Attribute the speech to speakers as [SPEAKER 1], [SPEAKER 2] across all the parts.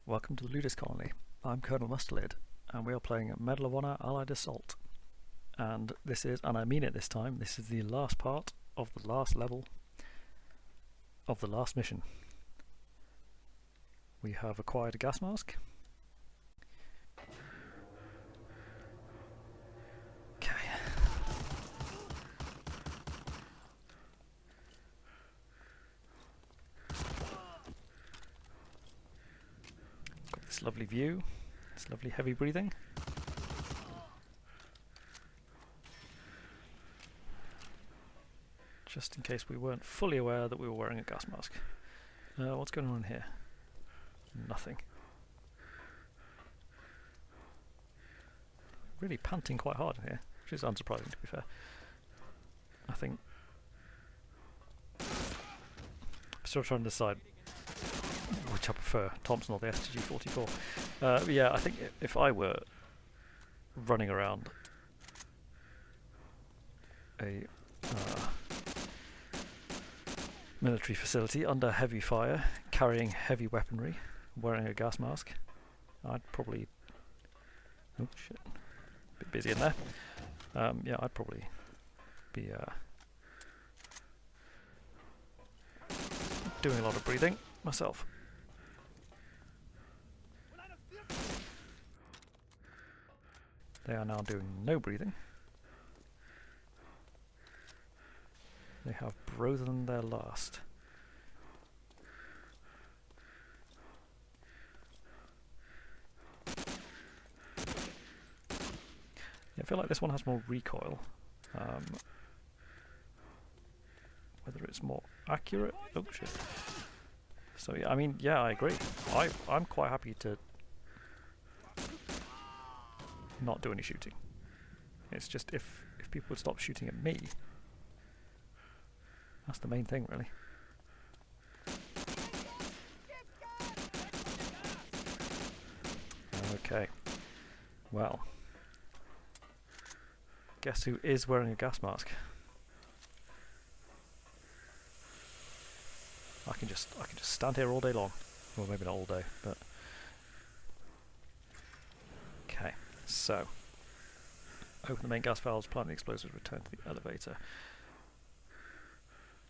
[SPEAKER 1] Welcome to the Ludus Colony. I'm Colonel Mustard, and we are playing Medal of Honor Allied Assault. And this is, and I mean it this time, this is the last part of the last level of the last mission. We have acquired a gas mask. Okay. Got this lovely view, this lovely heavy breathing. Just in case we weren't fully aware that we were wearing a gas mask. What's going on here? Nothing. Really panting quite hard in here, which is unsurprising to be fair. I think... I'm still trying to decide which I prefer, Thompson or the STG-44. Yeah, I think if I were running around a military facility under heavy fire, carrying heavy weaponry, wearing a gas mask, I'd probably... oh shit, a bit busy in there. Yeah, I'd probably be doing a lot of breathing myself. They are now doing no breathing. They have broken their last. Yeah, I feel like this one has more recoil. Whether it's more accurate? Oh shit. So yeah, I mean, yeah, I agree. I'm quite happy to not do any shooting. It's just if people would stop shooting at me, that's the main thing, really. Okay. Well. Guess who is wearing a gas mask? I can just stand here all day long. Well, maybe not all day, but... Okay, so... open the main gas valves, plant the explosives, return to the elevator.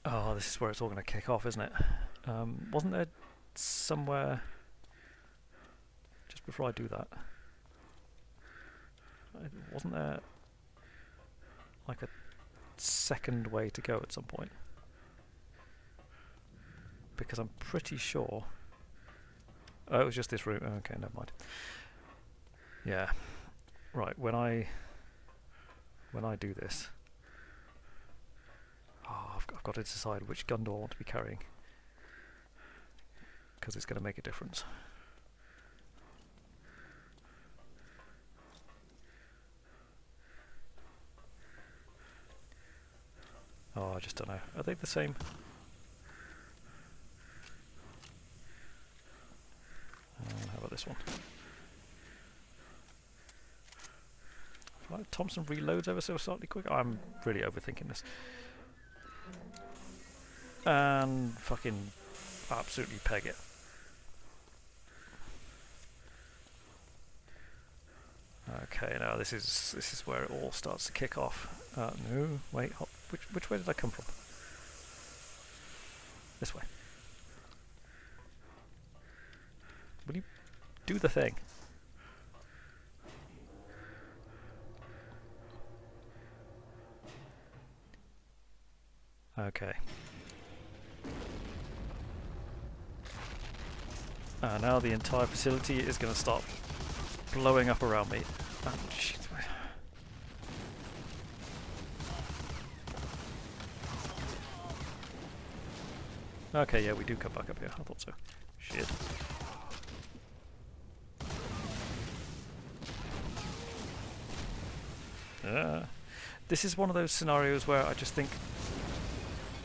[SPEAKER 1] Oh, this is where it's all going to kick off, isn't it? Wasn't there somewhere... just before I do that... wasn't there... like a second way to go at some point? Because I'm pretty sure... oh, it was just this route. Okay, never mind. Yeah. Right, when I do this... oh, I've got to decide which gun do I want to be carrying. Because it's going to make a difference. Oh, I just don't know. Are they the same? How about this one? I feel like Thompson reloads ever so slightly quick. I'm really overthinking this. And fucking absolutely peg it. Okay, now this is where it all starts to kick off. No, wait, which way did I come from? This way. Will you do the thing? Okay. Now the entire facility is going to start blowing up around me. Oh, shit. Okay, yeah, we do come back up here. I thought so. Shit. This is one of those scenarios where I just think,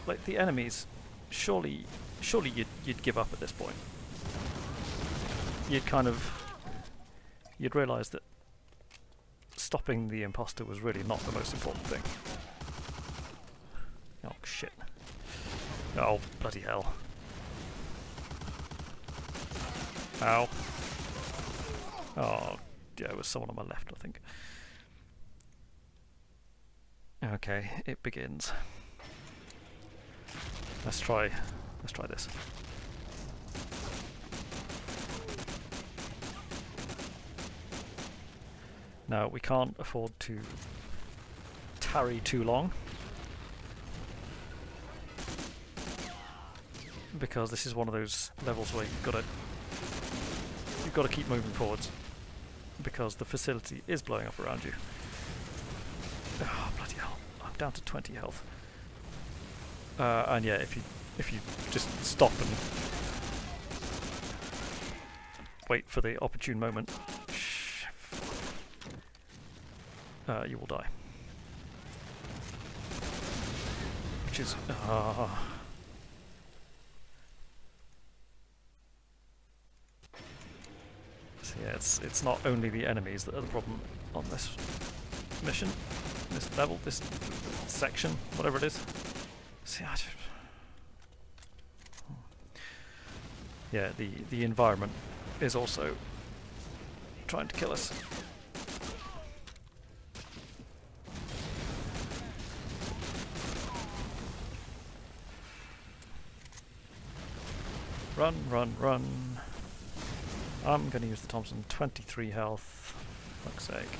[SPEAKER 1] like, the enemies, surely you'd give up at this point. You'd realise that stopping the imposter was really not the most important thing. Oh shit. Oh bloody hell. Ow. Oh, yeah, it was someone on my left, I think. Okay, it begins. Let's try this. Now, we can't afford to tarry too long, because this is one of those levels where you've got to keep moving forwards, because the facility is blowing up around you. Oh, bloody hell! I'm down to 20 health. And yeah, if you just stop and wait for the opportune moment, you will die. Which is so yeah, it's not only the enemies that are the problem on this mission, this level, this section, whatever it is. See, yeah, the environment is also trying to kill us. Run, run, run. I'm going to use the Thompson. 23 health. Fuck's sake.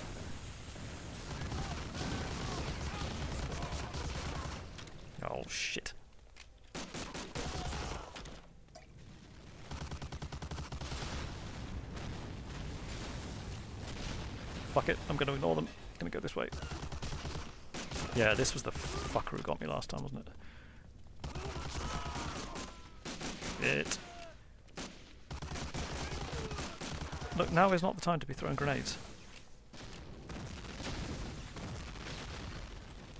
[SPEAKER 1] Oh, shit. Fuck it, I'm going to ignore them. I'm going to go this way. Yeah, this was the fucker who got me last time, wasn't it? Look, now is not the time to be throwing grenades.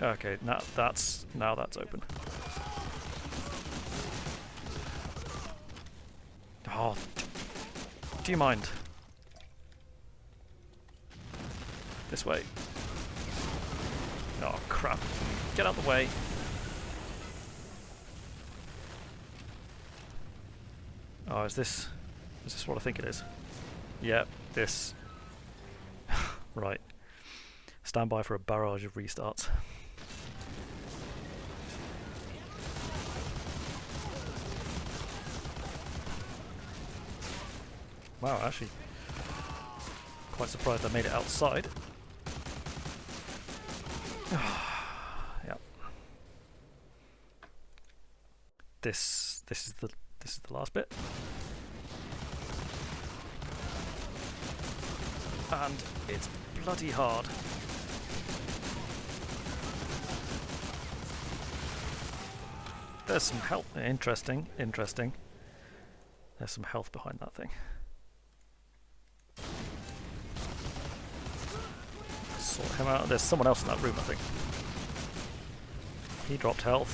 [SPEAKER 1] Okay, now that's open. Oh, do you mind? This way. Oh crap! Get out of the way. Oh, is this what I think it is? Yep, this. Right. Stand by for a barrage of restarts. Wow, actually, quite surprised I made it outside. Yep. This is the last bit. And it's bloody hard. There's some health. Interesting. There's some health behind that thing. Sort him out. There's someone else in that room, I think. He dropped health.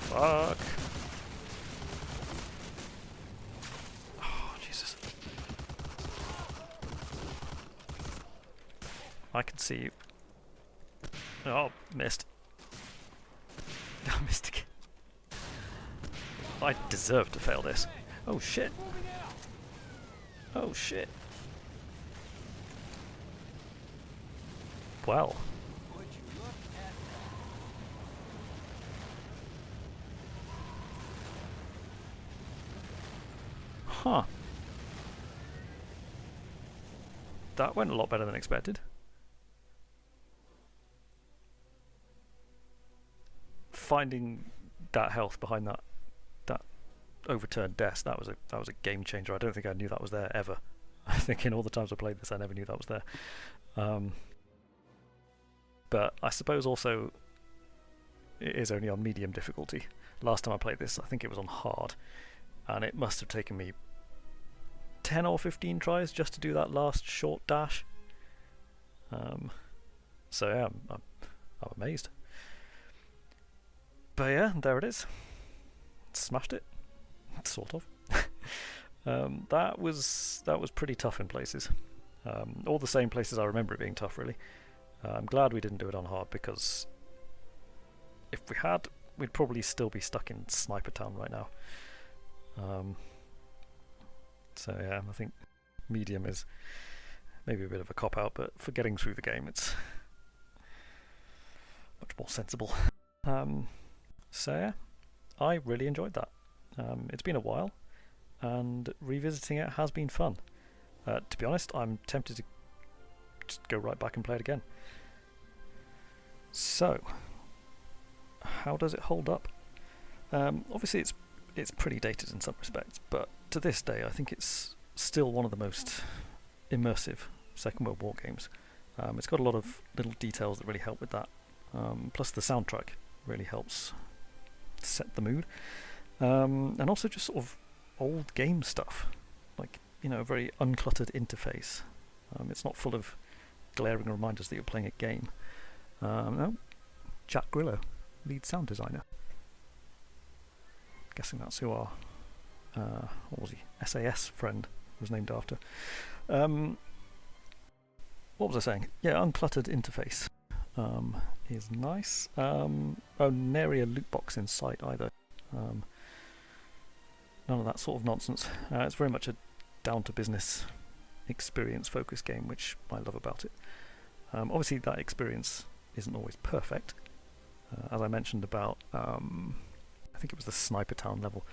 [SPEAKER 1] Fuck. Oh, Jesus. I can see you. Oh, missed. I missed again. I deserve to fail this. Oh shit. Oh shit. Well. Huh. That went a lot better than expected. Finding that health behind that overturned desk, that was a game changer. I don't think I knew that was there ever. I think in all the times I played this, I never knew that was there. But I suppose also it is only on medium difficulty. Last time I played this, I think it was on hard, and it must have taken me 10 or 15 tries just to do that last short dash. So yeah, I'm amazed. But yeah, there it is. Smashed it, sort of. That was pretty tough in places. All the same places I remember it being tough, really. I'm glad we didn't do it on hard, because if we had, we'd probably still be stuck in Sniper Town right now. So yeah, I think medium is maybe a bit of a cop-out, but for getting through the game it's much more sensible. So yeah, I really enjoyed that. It's been a while, and revisiting it has been fun. To be honest, I'm tempted to just go right back and play it again. So, how does it hold up? Obviously it's pretty dated in some respects, but to this day I think it's still one of the most immersive Second World War games. It's got a lot of little details that really help with that. Plus the soundtrack really helps set the mood. And also just sort of old game stuff, like, you know, a very uncluttered interface. It's not full of glaring reminders that you're playing a game. No, Jack Grillo, lead sound designer. Guessing that's who our what was he? SAS friend was named after. What was I saying? Yeah, uncluttered interface is nice. Oh, nary a loot box in sight either. None of that sort of nonsense. It's very much a down-to-business, experience-focused game, which I love about it. Obviously, that experience isn't always perfect. As I mentioned about, I think it was the Sniper Town level,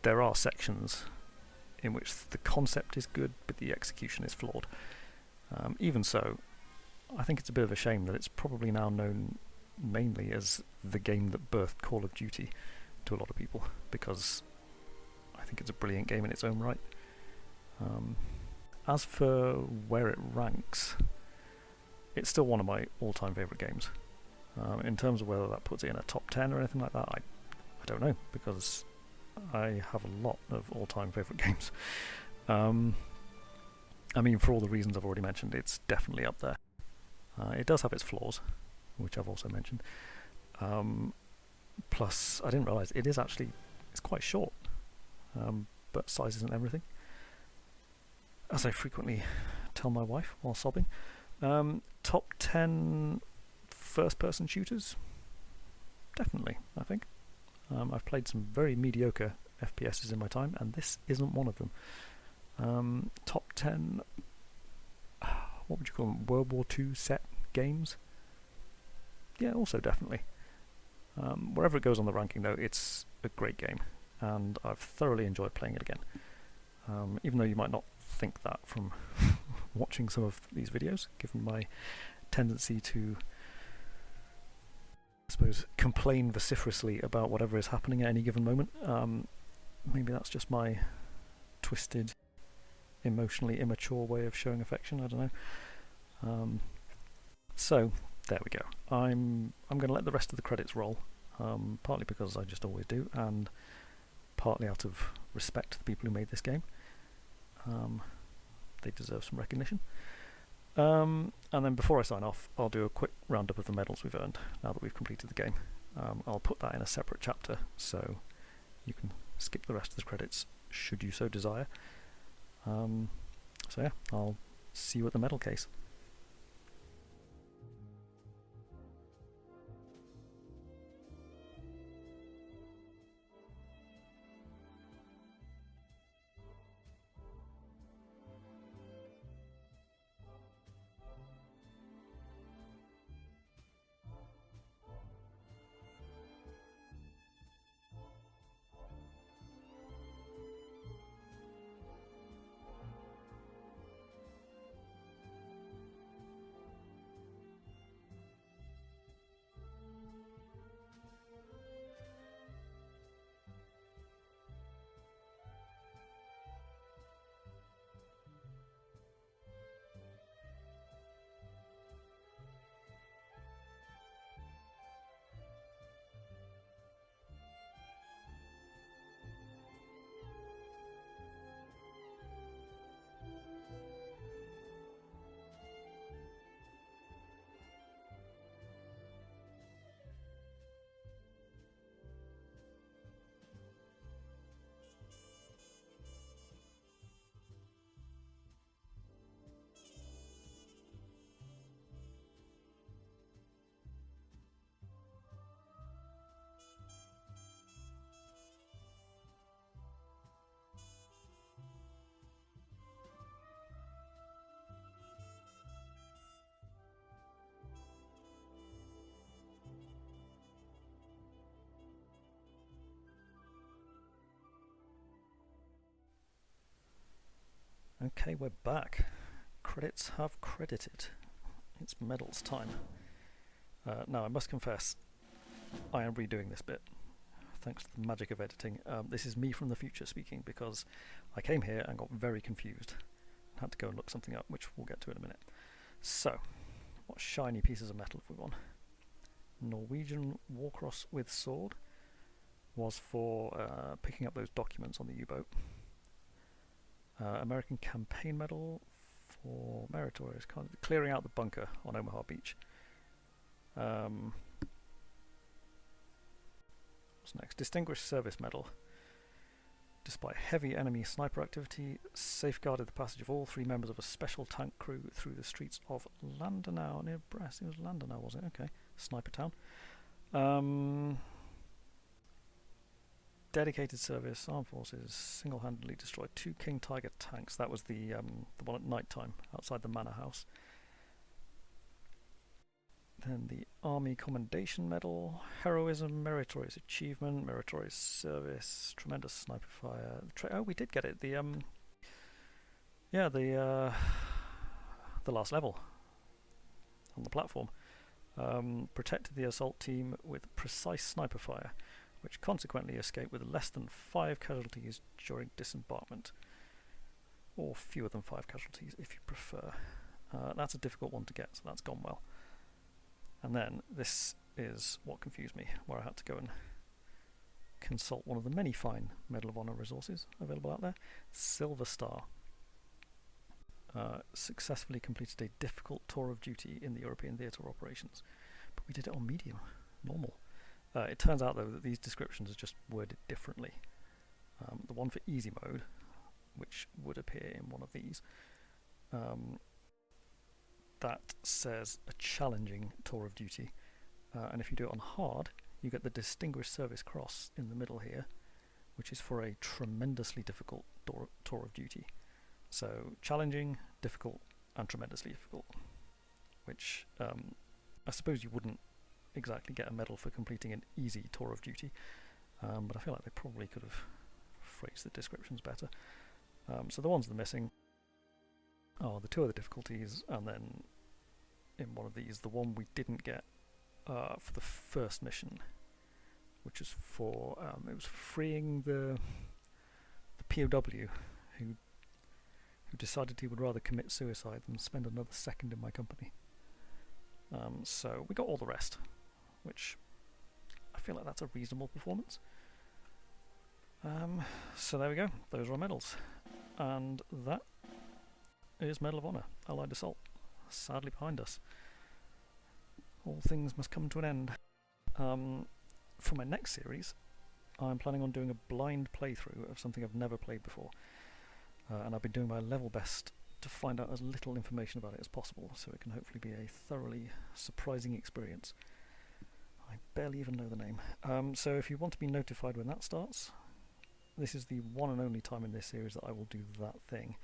[SPEAKER 1] there are sections in which the concept is good, but the execution is flawed. Even so, I think it's a bit of a shame that it's probably now known mainly as the game that birthed Call of Duty to a lot of people, because I think it's a brilliant game in its own right. As for where it ranks, it's still one of my all-time favourite games. In terms of whether that puts it in a top 10 or anything like that, I don't know, because I have a lot of all-time favourite games. I mean, for all the reasons I've already mentioned, it's definitely up there. It does have its flaws, which I've also mentioned. Plus, I didn't realise it's quite short, but size isn't everything, as I frequently tell my wife while sobbing. Top 10 first-person shooters? Definitely, I think. I've played some very mediocre FPSs in my time, and this isn't one of them. Top 10, what would you call them, World War II set games? Yeah, also definitely. Wherever it goes on the ranking though, it's a great game, and I've thoroughly enjoyed playing it again. Even though you might not think that from watching some of these videos, given my tendency to, I suppose, complain vociferously about whatever is happening at any given moment. Maybe that's just my twisted, emotionally immature way of showing affection, I don't know. So, there we go. I'm going to let the rest of the credits roll, partly because I just always do, and partly out of respect to the people who made this game. They deserve some recognition. And then before I sign off, I'll do a quick roundup of the medals we've earned now that we've completed the game. I'll put that in a separate chapter, so you can skip the rest of the credits should you so desire. So yeah, I'll see you at the medal case. Okay, we're back. Credits have credited. It's medals time. Now, I must confess, I am redoing this bit, thanks to the magic of editing. This is me from the future speaking, because I came here and got very confused. Had to go and look something up, which we'll get to in a minute. So, what shiny pieces of metal have we won? Norwegian Warcross with sword was for picking up those documents on the U-boat. American campaign medal for meritorious clearing out the bunker on Omaha Beach. What's next? Distinguished Service Medal. Despite heavy enemy sniper activity, safeguarded the passage of all 3 members of a special tank crew through the streets of Landenau near Brest. It was Landenau, was it? Okay. Sniper town. Dedicated service, armed forces, single-handedly destroyed 2 King Tiger tanks. That was the one at night time outside the manor house. Then the Army Commendation Medal, heroism, meritorious achievement, meritorious service, tremendous sniper fire. Oh, we did get it. The last level on the platform protected the assault team with precise sniper fire, which consequently escaped with less than 5 casualties during disembarkment, or fewer than 5 casualties if you prefer. That's a difficult one to get, so that's gone well. And then this is what confused me, where I had to go and consult one of the many fine Medal of Honor resources available out there. Silver Star. Successfully completed a difficult tour of duty in the European theatre operations, but we did it on medium, normal. It turns out though that these descriptions are just worded differently. The one for easy mode, which would appear in one of these, that says a challenging tour of duty, and if you do it on hard, you get the Distinguished Service Cross in the middle here, which is for a tremendously difficult tour of duty. So challenging, difficult, and tremendously difficult, which I suppose you wouldn't exactly get a medal for completing an easy tour of duty, but I feel like they probably could have phrased the descriptions better. So the ones that are missing are the 2 other difficulties, and then in one of these, the one we didn't get for the first mission, which is for it was freeing the POW who decided he would rather commit suicide than spend another second in my company. So we got all the rest, which I feel like that's a reasonable performance. So there we go. Those are our medals, and that is Medal of Honor, Allied Assault, sadly behind us. All things must come to an end. For my next series, I'm planning on doing a blind playthrough of something I've never played before, and I've been doing my level best to find out as little information about it as possible, so it can hopefully be a thoroughly surprising experience. I barely even know the name. So if you want to be notified when that starts, this is the one and only time in this series that I will do that thing,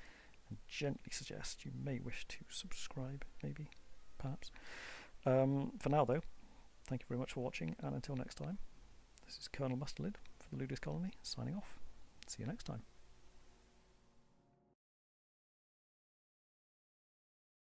[SPEAKER 1] and gently suggest you may wish to subscribe, maybe, perhaps. For now though, thank you very much for watching, and until next time, this is Colonel Mustard for the Ludus Colony, signing off. See you next time.